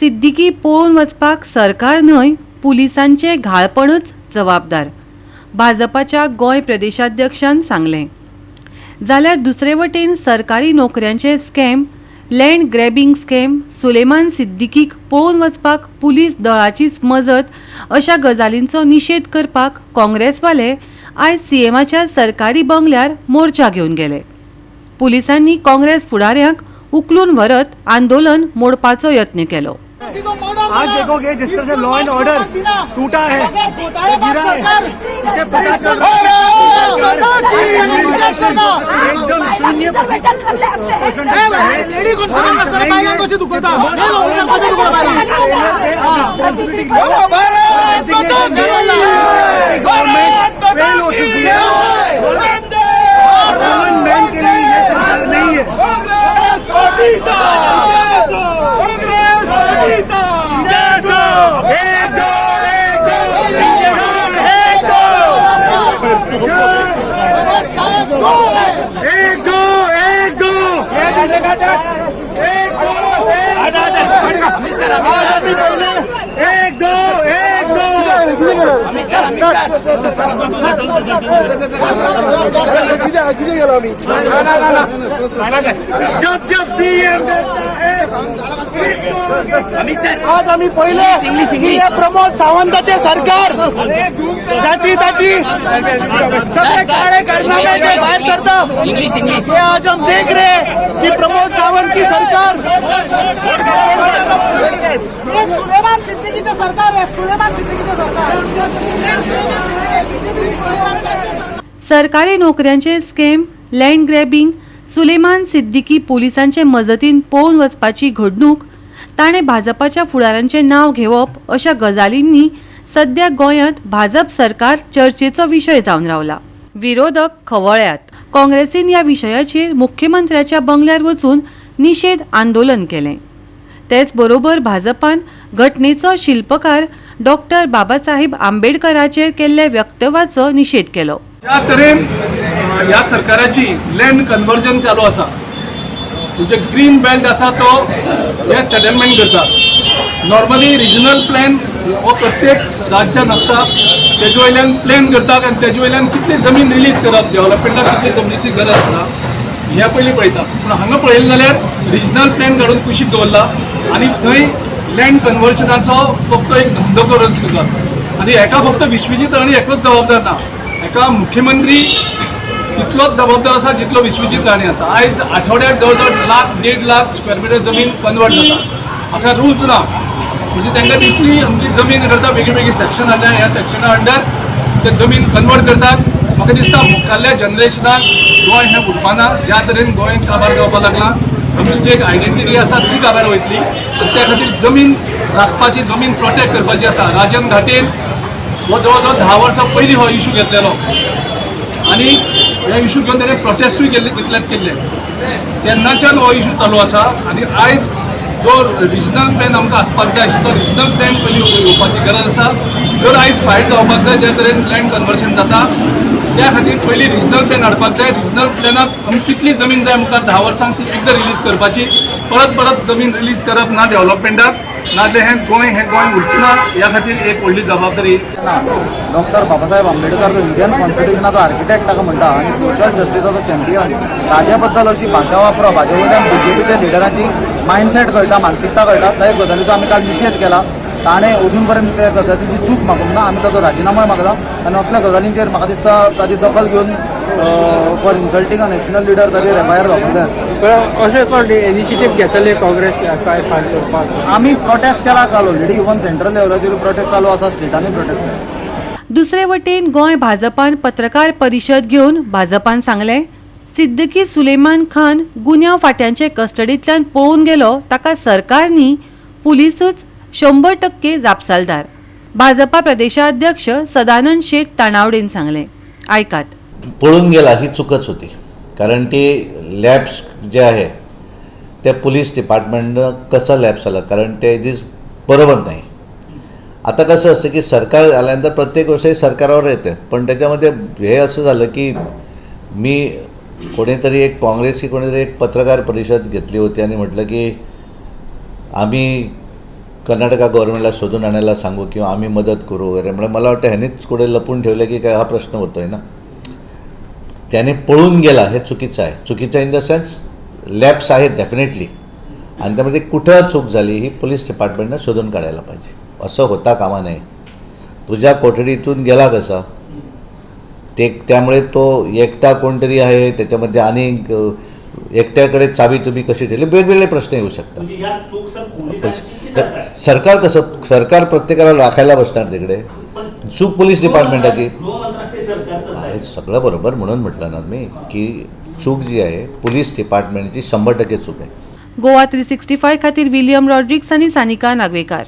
सिद्दीकी पळून वचपाक सरकार न्हय पुलिसांचे घाळपणच जबाबदार, भाजपाच्या गोंय प्रदेशाध्यक्षान सांगलें. जाल्यार दुसरे वटेन सरकारी नोकऱ्यांचे scam, land grabbing scam, Suleman सिद्दीकीक पळोवन वचपाक पुलीस दळाचीच मजत अशा गजालींचो निशेध करपाक काँग्रेसवाले आयज सीएमाच्या सरकारी बंगल्यार मोर्चा घेवन गेले. पुलिसांनी काँग्रेस फुडाऱ्यांक उखलून व्हरत आंदोलन मोडपाचो यत्न केलो. आज देखोगे जिस तरह से लॉ एंड ऑर्डर टूटा है, गिरा है, इसे पता चल रहा है एकदम 'जब सीएम आज आम्ही पहिले प्रमोद सावंताचे सरकार ज्याची त्याची सगळे काळे कारनामे बाहेर करता, ये आज हम देख रहे हैं कि प्रमोद सावंत की सरकार सुलेमान सिद्दीकीचं सरकार आहे. सुलेमान सिद्दीकीचं सरकार सरकारी नोकऱ्यांचे scam, land grabbing, Suleman Siddiqui पुलिसांचे मजतीन पळोवन वचपाची घडणूक, ताणें भाजपाच्या फुडाऱ्यांचें नांव घेवप अशा गजालींनी सध्या गोंयांत भाजप सरकार चर्चेचो विशय जावन रावला. विरोधक खवळ्यात. काँग्रेसीन ह्या विशयाचेर मुख्यमंत्र्याच्या बंगल्यार वचून निशेध आंदोलन केलें. तेच बरोबर भाजपान घटनेचो शिल्पकार डॉक्टर बाबासाहेब आंबेडकराचेर केल्ल्या वक्तव्याचो निशेध केलो. ज्या तरेन ह्या सरकाराची लँड कन्वर्जन चालू आसा, म्हणजे ग्रीन बेल्ट आसा तो हे सेटलमेंट करता. नॉर्मली रिजनल प्लॅन हो प्रत्येक राज्यान आसता, तेजे वयल्यान प्लॅन करतात आनी तेजे वयल्यान कितली जमीन रिलीज करप, डेव्हलपमेंटाक कितली जमनीची गरज आसा ह्या पयलीं पळयता. पूण हांगा पळयलें जाल्यार रिजनल प्लॅन काडून कुशीक दवरला आनी थंय लँड कन्वर्जनाचो फक्त एक धंदो करून सुरू आसा. आनी हेका फक्त विश्वजीत राणे एकलोच जबाबदार ना, हेका मुख्यमंत्री तितलोच जबाबदार आसा जितलो विश्वजीत राणे आसा. आयज आठवड्याक जवळ 1.5 लाख स्क्वेअर मिटर जमीन कन्वर्ट जाता. हाका रुल्स ना, म्हणजे तांकां दिसली आमची जमीन करता, वेगळी वेगळी सेक्शन आसल्या, ह्या सेक्शना अंडर ते जमीन कन्वर्ट करतात. म्हाका दिसता मुखाल्ल्या जनरेशनाक गोंय हें उरपाना. ज्या तरेन गोंय काबार जावपाक लागलां, आमची जी एक आयडेंटिटी आसा ती काबार वयतली आनी त्या खातीर जमीन राखपाची, जमीन प्रोटेक्ट करपाची आसा. राजन घाटेन हो जवळ जवळ 10 वर्सां पयलीं हो इशू घेतलेलो आनी ह्या इशू घेवन ताणें प्रोटेस्टूय कितल्यात केल्ले. तेन्नाच्यान हो इशू चालू आसा. आनी आयज जो रिजनल प्लॅन आमकां आसपाक जाय आशिल्लो, रिजनल प्लॅन पयलीं येवपाची गरज आसा. जर आयज फायट जावपाक जाय ज्या तरेन लँड कन्वर्शन जाता, त्या खातीर पयलीं रिजनल प्लॅन हाडपाक जाय. रिजनल प्लॅनाक आमकां कितली जमीन जाय मुखार 10 वर्सांक ती एकदां रिलीज करपाची, परत परत जमीन रिलीज करप ना डेव्हलपमेंटाक, नाजाल्यार हें गोंय उरचें ना. ह्या खातीर एक व्हडली जबाबदारी. डॉक्टर बाबासाहेब आंबेडकर इंडियन कॉन्स्टिट्यूशनाचो आर्किटेक्ट ताका म्हणटा आनी सोशल जस्टिसाचो चॅम्पियन. ताजे बद्दल अशी भाशा वापरप, हाजे वयल्यान बीजेपीच्या लिडराची मायंडसेट कळटा, मानसिकता कळटा. त्या गजालीचो आमी काल निशेध केला. ताणें अजून पर्यंत त्या गजालीची चूक मागूंक ना. आमी ताचो राजिनामोय मागला आनी असल्या गजालींचेर म्हाका दिसता ताची दखल घेवन for insulting a national leader ताचेर एफआयआर जावपाक जाय. अशें कोण इनिशिएटीव घेतले काँग्रेस एफआयआर फायल करपाक? आमी प्रोटेस्ट केला काल ऑलरेडी. इवन सेंट्रल लेवलाचेर प्रोटेस्ट चालू आसा, स्टेटांनी प्रोटेस्ट केला. दुसरे वटेन गोंय भाजपान पत्रकार परिशद घेवन भाजपान सांगलें, सिद्दीकी सुलेमान खान गुन्यांव फाट्यांचे कस्टडींतल्यान पळून गेलो, ताका सरकारनी पुलिसूच 100% जापसालदार. भाजपा प्रदेशाध्यक्ष सदानंद शेख तानावडेन सांगलें. ऐकात. पळून गेला ही चूकच होती, कारण ती लॅब्स जे आहे ते पोलीस डिपार्टमेंटनं कसं लॅब्स आला, कारण ते दिस बरोबर नाही. आता कसं असतं की सरकार आल्यानंतर प्रत्येक गोष्ट सरकारवर येते, पण त्याच्यामध्ये हे असं झालं की मी कोणीतरी एक काँग्रेसची कोणीतरी एक पत्रकार परिषद घेतली होती आणि म्हटलं की आम्ही कर्नाटका गव्हर्नमेंटला शोधून आणायला सांगू किंवा आम्ही मदत करू वगैरे. म्हणजे मला वाटतं ह्यानेच कुठे लपून ठेवलं की काय हा प्रश्न होतो आहे ना. त्याने पळून गेला हे चुकीचं आहे. चुकीचं इन द सेन्स लॅब्स आहेत डेफिनेटली, आणि त्यामध्ये कुठं चूक झाली ही पोलीस डिपार्टमेंटनं शोधून काढायला पाहिजे. असं होता कामा नये. तुझ्या कोठडीतून गेला कसा त्यामुळे तो एकटा कोणतरी आहे त्याच्यामध्ये, आणि एकट्याकडे चावी तुम्ही कशी ठेवली, वेगवेगळे प्रश्न येऊ शकतात. सरकार प्रत्येकाला राखायला बसणार तिकडे. चूक पोलीस डिपार्टमेंटाची आहे, सगळं बरोबर. म्हणून म्हटलं ना मी की चूक जी आहे पोलीस डिपार्टमेंटची 100% चूक आहे. गोवा 365 खातीर विलियम रॉड्रिक्स आनी सानिका नागवेकार.